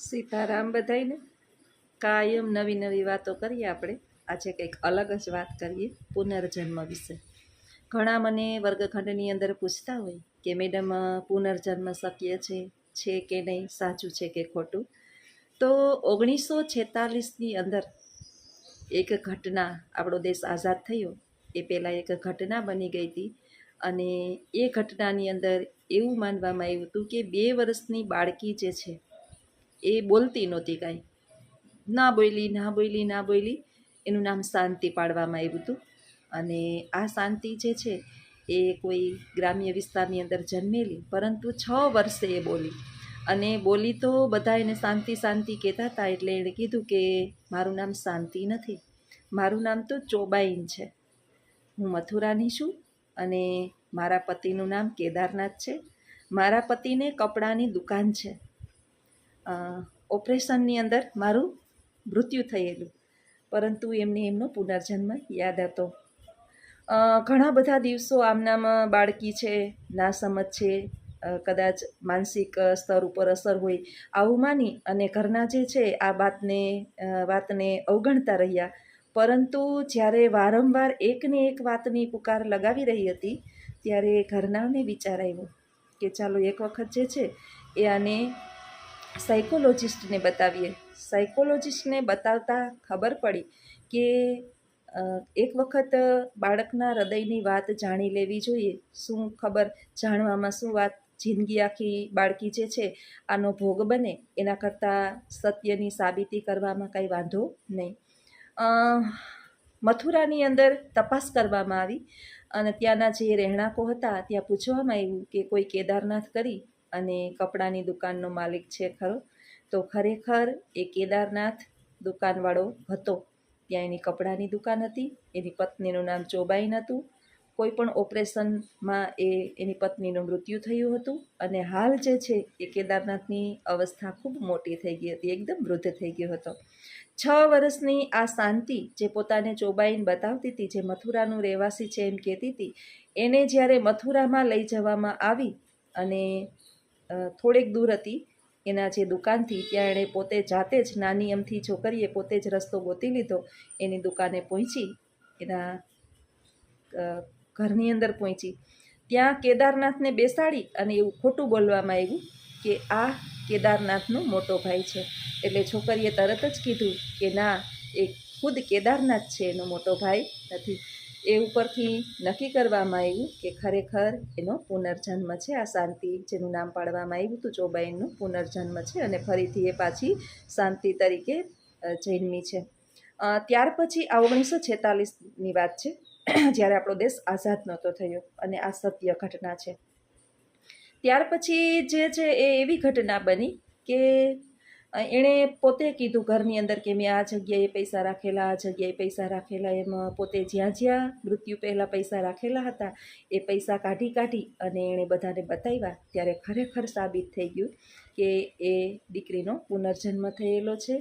સીતારામ બધાઈને કાયમ નવી નવી વાતો કરીએ આપણે. આજે કંઈક અલગ જ વાત કરીએ પુનર્જન્મ વિશે. ઘણા મને વર્ગખંડની અંદર પૂછતા હોય કે મેડમ પુનર્જન્મ શક્ય છે કે નહીં, સાચું છે કે ખોટું. તો 1946ની અંદર એક ઘટના, આપણો દેશ આઝાદ થયો એ પહેલાં એક ઘટના બની ગઈ હતી. અને એ ઘટનાની અંદર એવું માનવામાં આવ્યું હતું કે 2 વર્ષની બાળકી જે છે એ બોલતી નહોતી, કાંઈ ના બોલી. એનું નામ શાંતિ પાડવામાં આવ્યું હતું. અને આ શાંતિ જે છે એ કોઈ ગ્રામ્ય વિસ્તારની અંદર જન્મેલી, પરંતુ 6 વર્ષે એ બોલી. અને બોલી તો બધા એને શાંતિ શાંતિ કહેતા હતા. એટલે એણે કીધું કે મારું નામ શાંતિ નથી, મારું નામ તો ચોબાઈન છે. હું મથુરાની છું અને મારા પતિનું નામ કેદારનાથ છે. મારા પતિને કપડાની દુકાન છે. ઓપરેશનની અંદર મારું મૃત્યુ થયેલું, પરંતુ એમને એમનો પુનર્જન્મ યાદ હતો. ઘણા બધા દિવસો આમનામ બાળકી છે, ના સમજ છે, કદાચ માનસિક સ્તર ઉપર અસર હોય, આવું માની અને ઘરના જે છે આ વાતને અવગણતા રહ્યા. પરંતુ જ્યારે વારંવાર એકને એક વાતની પુકાર લગાવી રહી હતી, ત્યારે ઘરનાને વિચાર આવ્યો કે ચાલો એક વખત જે છે એ આને સાયકોલોજિસ્ટને બતાવીએ. સાયકોલોજિસ્ટને બતાવતા ખબર પડી કે એક વખત બાળકના હૃદયની વાત જાણી લેવી જોઈએ. શું ખબર, જાણવામાં શું વાત, જિંદગી આખી બાળકી જે છે આનો ભોગ બને એના કરતાં સત્યની સાબિતી કરવામાં કાંઈ વાંધો નહીં. મથુરાની અંદર તપાસ કરવામાં આવી અને ત્યાંના જે રહેણાંકો હતા ત્યાં પૂછવામાં આવ્યું કે કોઈ કેદારનાથ કરી અને કપડાની દુકાનનો માલિક છે ખરો? તો ખરેખર એ કેદારનાથ દુકાનવાળો હતો. ત્યાં એની કપડાની દુકાન હતી. એની પત્નીનું નામ ચોબાઈન હતું. કોઈ પણ ઓપરેશનમાં એની પત્નીનું મૃત્યુ થયું હતું. અને હાલ જે છે એ કેદારનાથની અવસ્થા ખૂબ મોટી થઈ ગઈ હતી, એકદમ વૃદ્ધ થઈ ગયો હતો. 6 વર્ષની આ શાંતિ જે પોતાને ચોબાઈન બતાવતી હતી, જે મથુરાનું રહેવાસી છે એમ કહેતી હતી, એને જ્યારે મથુરામાં લઈ જવામાં આવી અને થોડેક દૂર હતી એના જે દુકાનથી, ત્યાં એણે પોતે જાતે જ નાની અમથી છોકરીએ પોતે જ રસ્તો ગોતી લીધો. એની દુકાને પહોંચી, એના ઘરની અંદર પહોંચી. ત્યાં કેદારનાથને બેસાડી અને એવું ખોટું બોલવામાં આવ્યું કે આ કેદારનાથનો મોટો ભાઈ છે. એટલે છોકરીએ તરત જ કીધું કે ના, એ ખુદ કેદારનાથ છે, એનો મોટો ભાઈ નથી. એ ઉપરથી નક્કી કરવામાં આવ્યું કે ખરેખર એનો પુનર્જન્મ છે. આ શાંતિ, જેનું નામ પાડવામાં આવ્યું હતું ચોબાઈનનું, પુનર્જન્મ છે અને ફરીથી એ પાછી શાંતિ તરીકે જન્મી છે. ત્યાર પછી આ 1946ની વાત છે, જ્યારે આપણો દેશ આઝાદ નહોતો થયો અને આ સત્ય ઘટના છે. ત્યાર પછી જે છે એ એવી ઘટના બની કે એણે પોતે કીધું ઘરની અંદર કે મેં આ જગ્યાએ પૈસા રાખેલા, આ જગ્યાએ પૈસા રાખેલા. એમ પોતે જ્યાં જ્યાં મૃત્યુ પહેલાં પૈસા રાખેલા હતા એ પૈસા કાઢી અને એણે બધાને બતાવ્યા. ત્યારે ખરેખર સાબિત થઈ ગયું કે એ દીકરીનો પુનર્જન્મ થયેલો છે.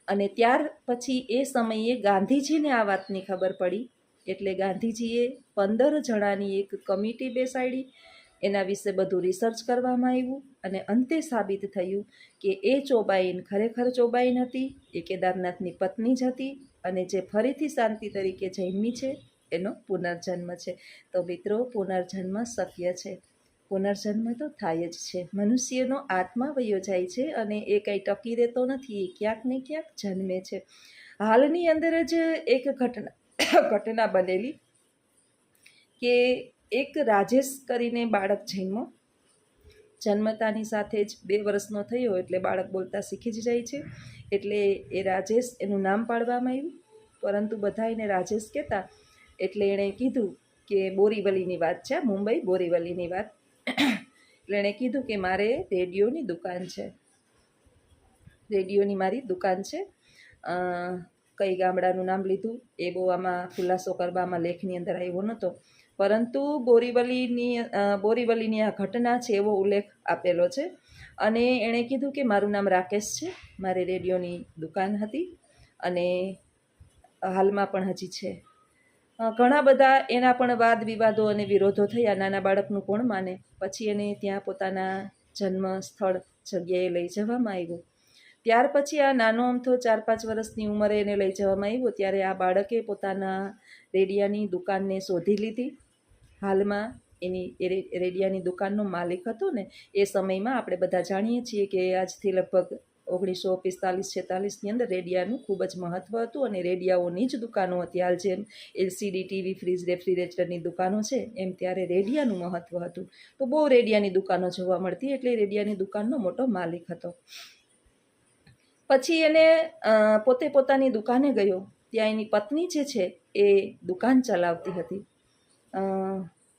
અને ત્યાર પછી એ સમયે ગાંધીજીને આ વાતની ખબર પડી. એટલે ગાંધીજીએ 15 જણાની એક કમિટી બેસાડી. એના વિશે બધું રિસર્ચ કરવામાં આવ્યું અને અંતે સાબિત થયું કે એ ચોબાઈન ખરેખર ચોબાઈન હતી, એ કેદારનાથની પત્ની જ હતી અને જે ફરીથી શાંતિ તરીકે જન્મી છે એનો પુનર્જન્મ છે. તો મિત્રો, પુનર્જન્મ શક્ય છે. પુનર્જન્મ તો થાય જ છે. મનુષ્યનો આત્મા વયો જાય છે અને એ કંઈ ટકી રહેતો નથી, એ ક્યાંક ને ક્યાંક જન્મે છે. હાલની અંદર જ એક ઘટના બનેલી કે એક રાજેશ કરીને બાળક જન્મો. જન્મતાની સાથે જ 2 વર્ષનો થયો એટલે બાળક બોલતા શીખી જ જાય છે. એટલે એ રાજેશ, એનું નામ પાડવામાં આવ્યું, પરંતુ બધા એને રાજેશ કહેતા. એટલે એણે કીધું કે બોરીવલીની વાત છે, મુંબઈ બોરીવલીની વાત. એટલે એણે કીધું કે મારે રેડિયોની દુકાન છે, રેડિયોની મારી દુકાન છે. કઈ ગામડાનું નામ લીધું એ બહુ આમાં ખુલાસો કરવામાં લેખની અંદર આવ્યો નહોતો, પરંતુ બોરીવલીની આ ઘટના છે એવો ઉલ્લેખ આપેલો છે. અને એણે કીધું કે મારું નામ રાકેશ છે, મારી રેડિયોની દુકાન હતી અને હાલમાં પણ હજી છે. ઘણા બધા એના પણ વાદ વિવાદો અને વિરોધો થયા. નાના બાળકનું કોણ માને? પછી એને ત્યાં પોતાના જન્મ સ્થળ જગ્યાએ લઈ જવામાં આવ્યું. ત્યાર પછી આ નાનો અમથો 4-5 વર્ષની ઉંમરે એને લઈ જવામાં આવ્યો ત્યારે આ બાળકે પોતાના રેડિયાની દુકાનને શોધી લીધી. હાલમાં એની રેડિયાની દુકાનનો માલિક હતો ને એ સમયમાં આપણે બધા જાણીએ છીએ કે આજથી લગભગ 1945-46ની અંદર રેડિયાનું ખૂબ જ મહત્ત્વ હતું અને રેડિયાઓની જ દુકાનો હતી. હાલ જેમ LCD ટીવી, ફ્રીજ, રેફ્રિજરેટરની દુકાનો છે એમ ત્યારે રેડિયાનું મહત્ત્વ હતું. તો બહુ રેડિયાની દુકાનો જોવા મળતી, એટલે રેડિયાની દુકાનનો મોટો માલિક હતો. પછી એને પોતે પોતાની દુકાને ગયો. ત્યાં એની પત્ની જે છે એ દુકાન ચલાવતી હતી.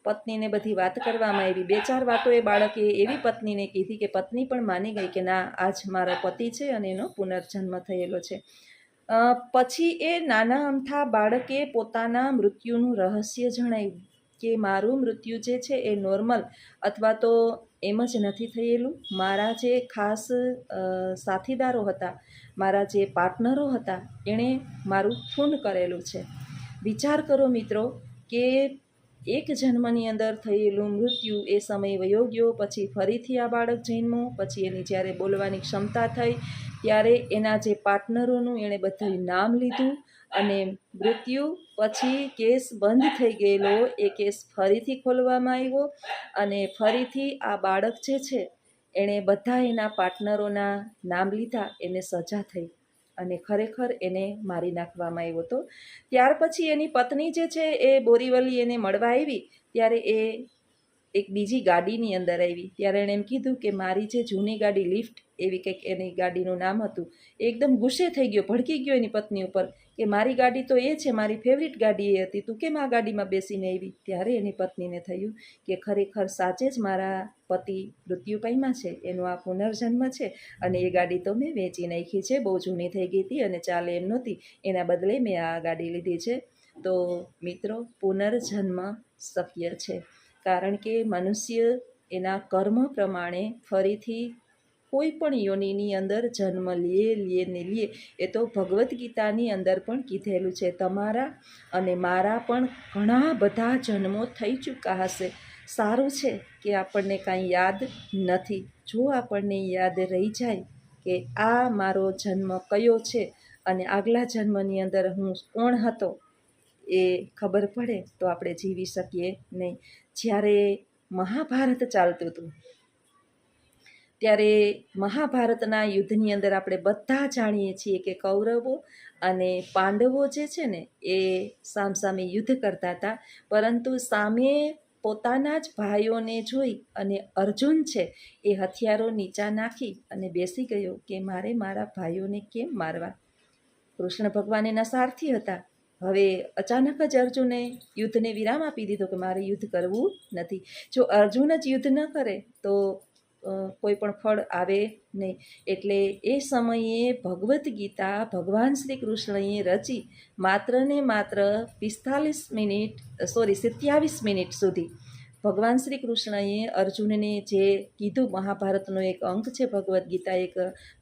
પત્નીને બધી વાત કરવામાં આવી. 2-4 વાતો એ બાળકે એવી પત્નીને કીધી કે પત્ની પણ માની ગઈ કે ના, આજ મારો પતિ છે અને એનો પુનર્જન્મ થયેલો છે. પછી એ નાના અમથા બાળકે પોતાના મૃત્યુનું રહસ્ય જણાવ્યું કે મારું મૃત્યુ જે છે એ નોર્મલ અથવા તો એમ જ નથી થયેલું. મારા જે ખાસ સાથીદારો હતા, મારા જે પાર્ટનરો હતા, એણે મારું ખૂન કરેલું છે. વિચાર કરો મિત્રો કે એક જન્મની અંદર થયેલું મૃત્યુ એ સમય વયો ગયો. પછી ફરીથી આ બાળક જન્મ્યો. પછી એની જ્યારે બોલવાની ક્ષમતા થઈ ત્યારે એના જે પાર્ટનરોનું એણે બધું નામ લીધું અને મૃત્યુ પછી કેસ બંધ થઈ ગયેલો એ કેસ ફરીથી ખોલવામાં આવ્યો અને ફરીથી આ બાળક જે છે એણે બધા એના પાર્ટનરોના નામ લીધા. એને સજા થઈ અને ખરેખર એને મારી નાખવામાં આવ્યો હતો. ત્યાર પછી એની પત્ની જે છે એ બોરીવલી એને મળવા આવી ત્યારે એ એક બીજી ગાડીની અંદર આવી. ત્યારે એણે એમ કીધું કે મારી જે જૂની ગાડી લિફ્ટ એવી કંઈક એની ગાડીનું નામ હતું, એકદમ ગુસ્સે થઈ ગયો, ભડકી ગયો એની પત્ની ઉપર કે મારી ગાડી તો એ છે, મારી ફેવરિટ ગાડી એ હતી, તું કેમ આ ગાડીમાં બેસીને આવી? ત્યારે એની પત્નીને થયું કે ખરેખર સાચે જ મારા પતિ મૃત્યુ પામ્યા છે, એનો આ પુનર્જન્મ છે અને એ ગાડી તો મેં વેચી નાખી છે, બહુ જૂની થઈ ગઈ હતી અને ચાલે એમ નહોતી, એના બદલે મેં આ ગાડી લીધી છે. તો મિત્રો, પુનર્જન્મ શક્ય છે, કારણ કે મનુષ્ય એના કર્મ પ્રમાણે ફરીથી કોઈ પણ યોનિની અંદર જન્મ લે. એ તો ભગવદ્ ગીતાની અંદર પણ કીધેલું છે. તમારા અને મારા પણ ઘણા બધા જન્મો થઈ ચૂક્યા હશે. સારું છે કે આપણને કાંઈ યાદ નથી. જો આપણને યાદ રહી જાય કે આ મારો જન્મ કયો છે અને આગલા જન્મની અંદર હું કોણ હતો એ ખબર પડે તો આપણે જીવી શકીએ નહીં. જ્યારે મહાભારત ચાલતું હતું ત્યારે મહાભારતના યુદ્ધની અંદર આપણે બધા જાણીએ છીએ કે કૌરવો અને પાંડવો જે છે ને એ સામસામે યુદ્ધ કરતા હતા. પરંતુ સામે પોતાના જ ભાઈઓને જોઈ અને અર્જુન છે એ હથિયારો નીચા નાખી અને બેસી ગયો કે મારે મારા ભાઈઓને કેમ મારવા. કૃષ્ણ ભગવાન એના સારથી હતા. હવે અચાનક જ અર્જુને યુદ્ધને વિરામ આપી દીધો કે મારે યુદ્ધ કરવું નથી. જો અર્જુન જ યુદ્ધ ન કરે તો કોઈ પણ ફળ આવે નહીં. એટલે એ સમયે ભગવદ્ ગીતા ભગવાન શ્રી કૃષ્ણએ રચી માત્ર ને માત્ર 27 મિનિટ સુધી ભગવાન શ્રી કૃષ્ણએ અર્જુનને જે કીધું, મહાભારતનો એક અંક છે, ભગવદ્ ગીતા એક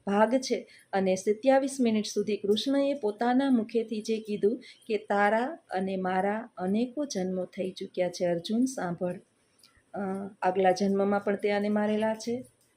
ભાગ છે, અને 27 મિનિટ સુધી કૃષ્ણએ પોતાના મુખેથી જે કીધું કે તારા અને મારા અનેકો જન્મો થઈ ચૂક્યા છે અર્જુન, સાંભળ. આગલા જન્મમાં પણ તે આને મારેલા છે,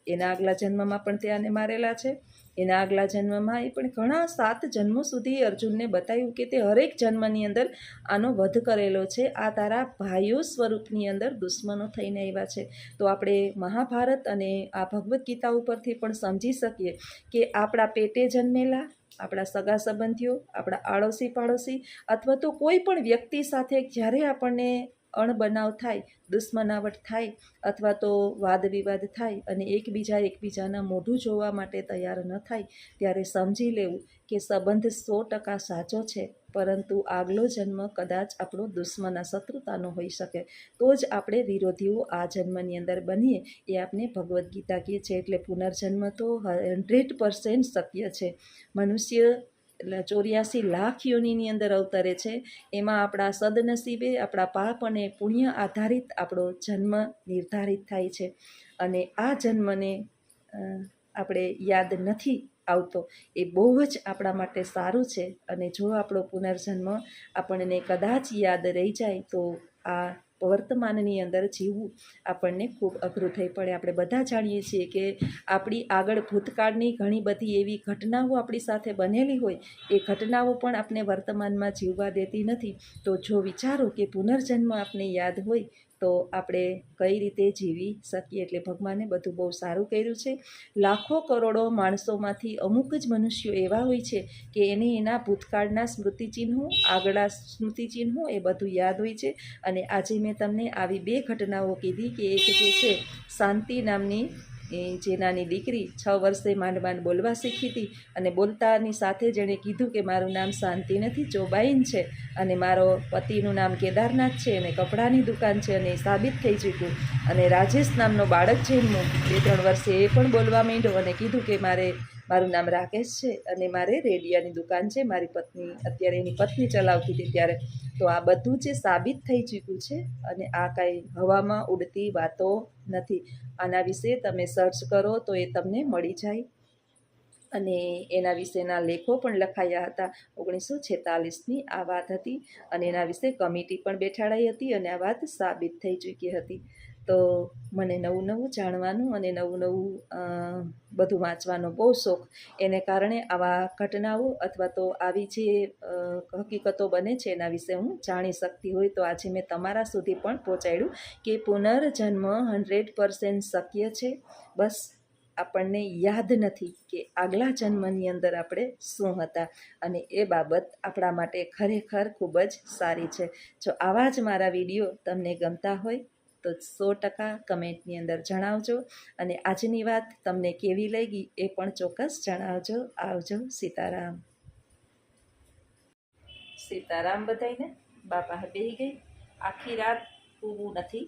એના આગલા જન્મમાં પણ તે આને મારેલા છે, એના આગલા જન્મમાં એ પણ ઘણા 7 જન્મો સુધી અર્જુનને બતાવ્યું કે તે હરેક જન્મની અંદર આનો વધ કરેલો છે. આ તારા ભાઈઓ સ્વરૂપની અંદર દુશ્મનો થઈને આવ્યા છે. તો આપણે મહાભારત અને આ ભગવદ્ ગીતા ઉપરથી પણ સમજી શકીએ કે આપણા પેટે જન્મેલા, આપણા સગા સંબંધીઓ, આપણા આડોશી પાડોશી અથવા તો કોઈ પણ વ્યક્તિ સાથે જ્યારે આપણને અણબનાવ થાય, દુશ્મનાવટ થાય અથવા તો વાદ વિવાદ થાય અને એકબીજાના મોઢું જોવા માટે તૈયાર ન થાય, ત્યારે સમજી લેવું કે સંબંધ 100% સાચો છે, પરંતુ આગલો જન્મ કદાચ આપણો દુશ્મન, શત્રુતાનો હોઈ શકે. તો જ આપણે વિરોધીઓ આ જન્મની અંદર બનીએ, એ આપણે ભગવદ્ ગીતા કહે છે. એટલે પુનર્જન્મ તો 100% શક્ય છે. મનુષ્ય 84 લાખ યોનિની અંદર અવતરે છે. એમાં આપણા સદનસીબે, આપણા પાપ અને પુણ્ય આધારિત આપણો જન્મ નિર્ધારિત થાય છે અને આ જન્મને આપણે યાદ નથી આવતો એ બહુ જ આપણા માટે સારું છે. અને જો આપણો પુનર્જન્મ આપણને કદાચ યાદ રહી જાય તો આ વર્તમાનની અંદર જીવવું આપણને ખૂબ અઘરું થઈ પડે. આપણે બધા જાણીએ છીએ કે આપણી આગળ ભૂતકાળની ઘણી બધી એવી ઘટનાઓ આપણી સાથે બનેલી હોય, એ ઘટનાઓ પણ આપણે વર્તમાનમાં જીવવા દેતી નથી. તો જો વિચારો કે પુનર્જન્મ આપને યાદ હોય તો આપણે કઈ રીતે જીવી શકીએ. એટલે ભગવાને બધું બહુ સારું કર્યું છે. લાખો કરોડો માણસોમાંથી અમુક જ મનુષ્યો એવા હોય છે કે એને એના ભૂતકાળના સ્મૃતિચિહ્નો, આગળના સ્મૃતિચિહ્નો એ બધું યાદ હોય છે. અને આજે મેં તમને આવી 2 ઘટનાઓ કીધી કે એક જે છે શાંતિ નામની જે નાની દીકરી 6 વર્ષે માંડ માંડ બોલવા શીખી હતી, અને બોલતાની સાથે જેણે કીધું કે મારું નામ શાંતિ નથી, ચોબાઈન છે, અને મારો પતિનું નામ કેદારનાથ છે, અને કપડાની દુકાન છે, અને સાબિત થઈ ચૂક્યું. અને રાજેશ નામનો બાળક જન્મો 2-3 વર્ષે એ પણ બોલવા માંડ્યો અને કીધું કે મારું નામ રાકેશ છે અને મારે રેડિયાની દુકાન છે, મારી પત્ની અત્યારે એની પત્ની ચલાવતી હતી ત્યારે. તો આ બધું જે સાબિત થઈ ચૂક્યું છે, અને આ કાંઈ હવામાં ઉડતી વાતો નથી. આના વિશે તમે સર્ચ કરો તો એ તમને મળી જાય. અને એના વિશેના લેખો પણ લખાયા હતા. 1946ની આ વાત હતી, અને એના વિશે કમિટી પણ બેઠાડાઈ હતી, અને આ વાત સાબિત થઈ ચૂકી હતી. તો મને નવું નવું જાણવાનું અને નવું નવું બધું વાંચવાનો બહુ શોખ. એને કારણે આવા ઘટનાઓ અથવા તો આવી જે હકીકતો બને છે એના વિશે હું જાણી શકતી હોય. તો આજે મેં તમારા સુધી પણ પહોંચાડ્યું કે પુનર્જન્મ 100% શક્ય છે. બસ આપણને યાદ નથી કે આગલા જન્મની અંદર આપણે શું હતા, અને એ બાબત આપણા માટે ખરેખર ખૂબ જ સારી છે. જો આવા જ મારા વિડીયો તમને ગમતા હોય તો 100% કમેન્ટની અંદર જણાવજો, અને આજની વાત તમને કેવી લાગી એ પણ ચોક્કસ જણાવજો. આવજો. સીતારામ. સીતારામ બધાયને. બાપા બેહી ગઈ. આખી રાત પૂરું નથી.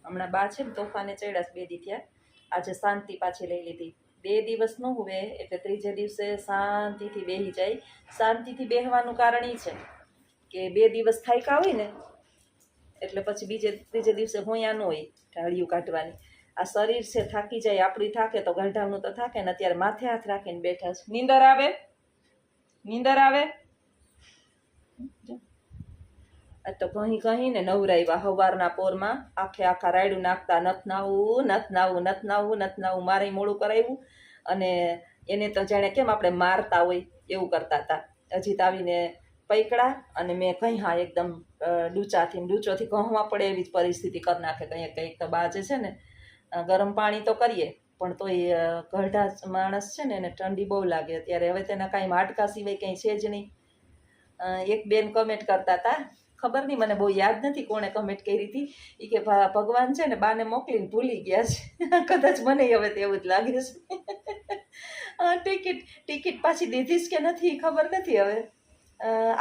હમણાં બા છે ને તોફાને ચડ્યા 2 દી થયા. આજે શાંતિ પાછી લઈ લીધી. 2 દિવસ ન હુવે એટલે 3જે દિવસે શાંતિથી બેસી જાય. શાંતિથી બેસવાનું કારણ એ છે કે 2 દિવસ થાક્યા હોય ને એટલે પછી 3જે દિવસે હોયા ન હોય ઢાળિયું કાઢવાની. આ શરીર છે થાકી જાય, આપણી થાકે તો ગઢાવનું તો થાકે ને. અત્યારે માથે હાથ રાખીને બેઠા છે. નીંદર આવે? નીંદર આવે? તો કહીને નવરાવ્યા સવારના પોરમાં. આખા રાયડું નાખતા નથ નાવું. મારે મોડું કરાવ્યું, અને એને તો જાણે કેમ આપણે મારતા હોય એવું કરતા હતા. હજી તો આવીને પૈકડા, અને મેં કહ્યા એકદમ ડૂચોથી કહવા પડે એવી જ પરિસ્થિતિ કરી નાખે. કંઈક તો બા જે છે ને ગરમ પાણી તો કરીએ પણ તોય ગઢા માણસ છે ને એને ઠંડી બહુ લાગે અત્યારે. હવે તેના કાંઈ હાડકા સિવાય કંઈ છે જ નહીં. એક બેન કમેન્ટ કરતા હતા, ખબર નહીં મને બહુ યાદ નથી કોણે કમેન્ટ કરી હતી, એ કે ભગવાન છે ને બાને મોકલીને ભૂલી ગયા છે. કદાચ મને હવે તેવું જ લાગે છે. ટિકિટ પાછી દીધી કે નથી ખબર નથી. હવે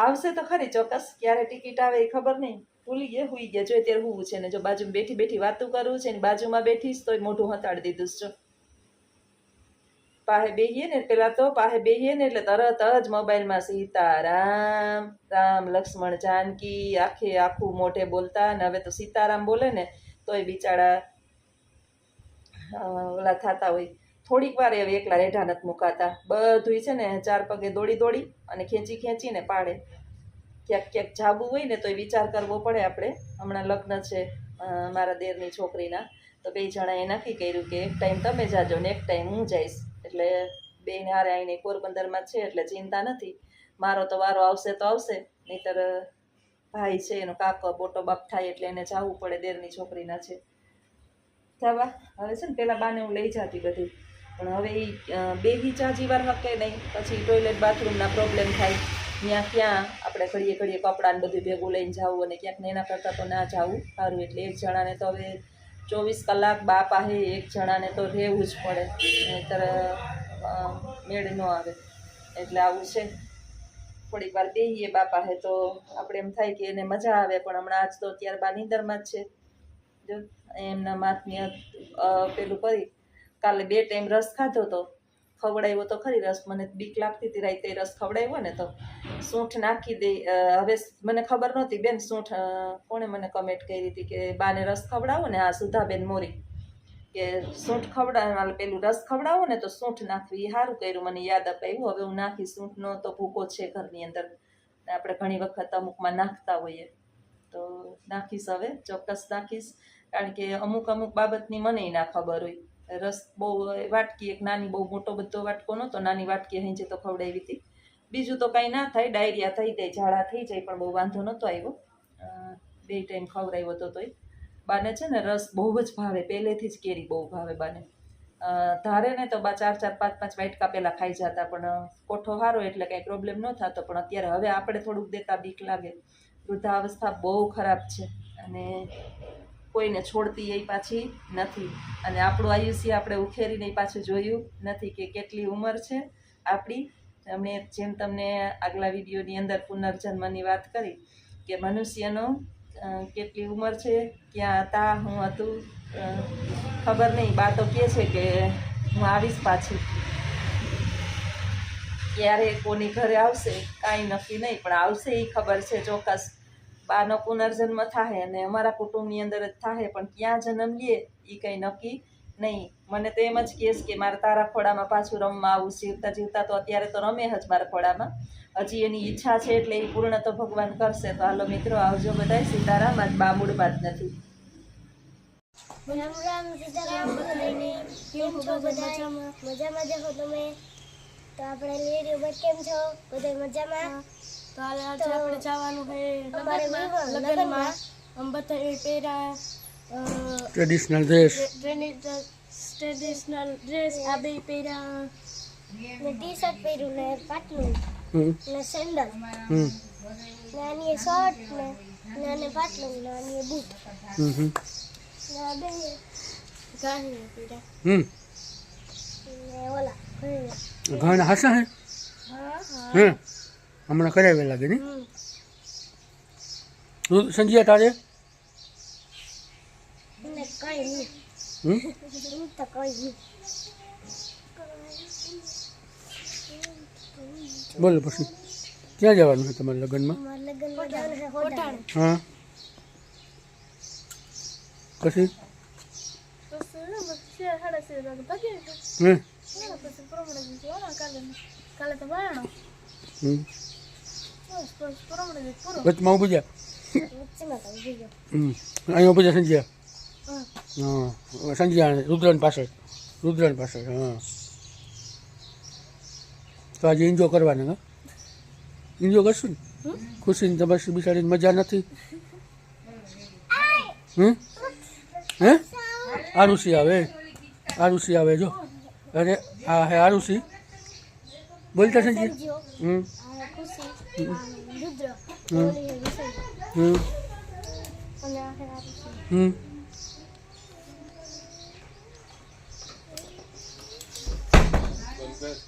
આવશે તો ખરી ચોક્કસ. ક્યારે ટિકિટ આવે એ ખબર નહીં. ભૂલી ગયા, હુઈ ગયા. જોઈએ ત્યારે હું છે ને જો બાજુમાં બેઠી બેઠી વાતું કરું છે ને બાજુમાં બેઠીશ તોય મોઢું હતાડી દીધું છે. પાસે બેહીએ ને એટલે તરત જ મોબાઈલમાં સીતારામ, રામ લક્ષ્મણ જાનકી આખું મોઢે બોલતા. ને હવે તો સીતારામ બોલે ને તોય બિચારા ઓલા થતા હોય. થોડીક વાર હવે એકલા રેઢા નથી મુકાતા. બધું છે ને 4 પગે દોડી અને ખેંચીને પાડે. ક્યાંક જાવું હોય ને તોય વિચાર કરવો પડે આપણે. હમણાં લગ્ન છે મારા દેરની છોકરીના, તો 2 જણાએ નક્કી કર્યું કે એક ટાઈમ તમે જાજો ને એક ટાઈમ હું જઈશ. એટલે 2 ને હારે આવીને પોરબંદરમાં છે એટલે ચિંતા નથી. મારો તો વારો આવશે તો આવશે, નહીંતર ભાઈ છે એનો કાકો મોટો બાપ થાય એટલે એને જવું પડે. દેરની છોકરીના છે જવા. હવે છે ને પેલા બાને હું લઈ જતી બધી, પણ હવે એ બેહી ચાજી વાર હકે નહીં. પછી ટોયલેટ બાથરૂમના પ્રોબ્લેમ થાય. ત્યાં ક્યાં આપણે ઘડીએ કપડાને બધું ભેગું લઈને જવું, અને ક્યાંક એના કરતાં તો ના જવું સારું. એટલે એક જણાને તો હવે 24 કલાક બા પાસે એક જણાને તો રહેવું જ પડે, નહીંતર મેળ ન આવે. એટલે આવું છે. થોડીક વાર બેહીએ બા પાસે તો આપણે એમ થાય કે એને મજા આવે. પણ હમણાં આજ તો અત્યારે બા નીંદરમાં જ છે. જો એમના માથની પેલું કરી. કાલે 2 ટાઈમ રસ ખાધો તો ખવડાવ્યો તો ખરી. રસ મને બીક લાગતી હતી. રાતે રસ ખવડાવ્યો ને તો સૂંઠ નાખી દે. હવે મને ખબર નહોતી બેન સૂંઠ કોણે મને કમેન્ટ કરી હતી કે બાને રસ ખવડાવો ને. આ સુધાબેન મોરી કે સૂંઠ પેલું રસ ખવડાવો ને તો સૂંઠ નાખવી. એ સારું કર્યું, મને યાદ અપાવ્યું. હવે હું નાખી. સૂંઠનો તો ભૂકો છે ઘરની અંદર, આપણે ઘણી વખત અમુકમાં નાખતા હોઈએ. તો નાખીશ, હવે ચોક્કસ નાખીશ, કારણ કે અમુક બાબતની મને ના ખબર હોય. રસ બહુ વાટકી એક નાની, બહુ મોટો બધો વાટકો નહોતો, નાની વાટકી હેંચે તો ખવડાવી હતી. બીજું તો કાંઈ ના થાય, ડાયરિયા થઈ જાય, ઝાડા થઈ જાય, પણ બહુ વાંધો નહોતો આવ્યો. 2 ટાઈમ ખવડાવ્યો હતો તોય. બાને છે ને રસ બહુ જ ભાવે, પહેલેથી જ કેરી બહુ ભાવે બાને. ધારે ને તો બા 4-4, 5-5 વાટકા પહેલાં ખાઈ જતા, પણ કોઠો સારો એટલે કાંઈ પ્રોબ્લેમ ન થતો. પણ અત્યારે હવે આપણે થોડુંક દેતા બીક લાગે. વૃદ્ધાવસ્થા બહુ ખરાબ છે અને કોઈને છોડતી એ પાછી નથી. અને આપણું આયુષ્ય આપણે ઉખેરીને પાછું જોયું નથી કે કેટલી ઉંમર છે આપણી. જેમ તમને આગલા વિડીયોની અંદર પુનર્જન્મની વાત કરી કે મનુષ્યનો કેટલી ઉંમર છે, ક્યાં હતા, હું હતું, ખબર નહીં. બા તો કહે છે કે હું આવીશ પાછી, ક્યારે કોની ઘરે આવશે કાંઈ નક્કી નહીં, પણ આવશે એ ખબર છે ચોક્કસ. બાનો પુનર્જન્મ થાય અને અમારા કુટુંબની અંદર જ થાય, પણ ક્યાં જન્મ લે એ કંઈ નક્કી નહીં. મને તો એમ જ કહેશ કે મારે તારા ખોડામાં પાછું રમવા આવું. જીવતા જીવતા તો અત્યારે તો રમે જ મારા ખોડામાં. હજી એની ઈચ્છા છે એટલે એ પૂર્ણ તો ભગવાન કરશે. તો હાલો મિત્રો, આવજો બધાય. સીતારામ. આજ બા મૂળમાં જ નથી. રામ રામ, સીતારામ. બધાને કેમ છો? બધા મજામાં જ હો તમે? તો આપણે લેડીઓ બસ કેમ છો? બધા મજામાં? તો આજે આપણે જવાનું છે લગ્નમાં. આમ બધા પહેરા ટ્રેડિશનલ ડ્રેસ, આ બે પહેરા ને ટી-શર્ટ પહેર્યું ને પાટલું ને સેન્ડલ હમ ને આની શર્ટ ને આને પાટલું ને આની બૂટ ને આ બે ગાહી પહેરા. હમ ને ઓલા ઘણા હસા હે. હે હમણાં કરાવે લાગે ને. સંજ્યા તારે ને કઈ નહીં. તો કઈ નહીં. બોલો પછી ક્યાં જવાનું છે તમારા લગ્નમાં? અમારા લગ્નમાં જવાનું છે હોટાણે. હા પછી હમ કાલે તો બાયણો હમ પૂરો. વચમાં ઊભી જા. વચ્ચેમાં તો ઊભી ગયો. અહીંયા ઊભી જા સંજ્યા. હા સંજ્યા રુદ્રન પાછળ. હા તો આજે એન્જોય કરવાના. હા એન્જોય કરશું ને. ખુશીને તમારી બિચારીને મજા નથી. હે આરુષી આવે જો. અરે આ હે આરુષી. બોલતા સંજય. સંજીવ, હમ આ ખુશી, આ રુદ્ર, હમ. ઓલી હે વિષય હમ અને આ હે આરુષી. હમ બસ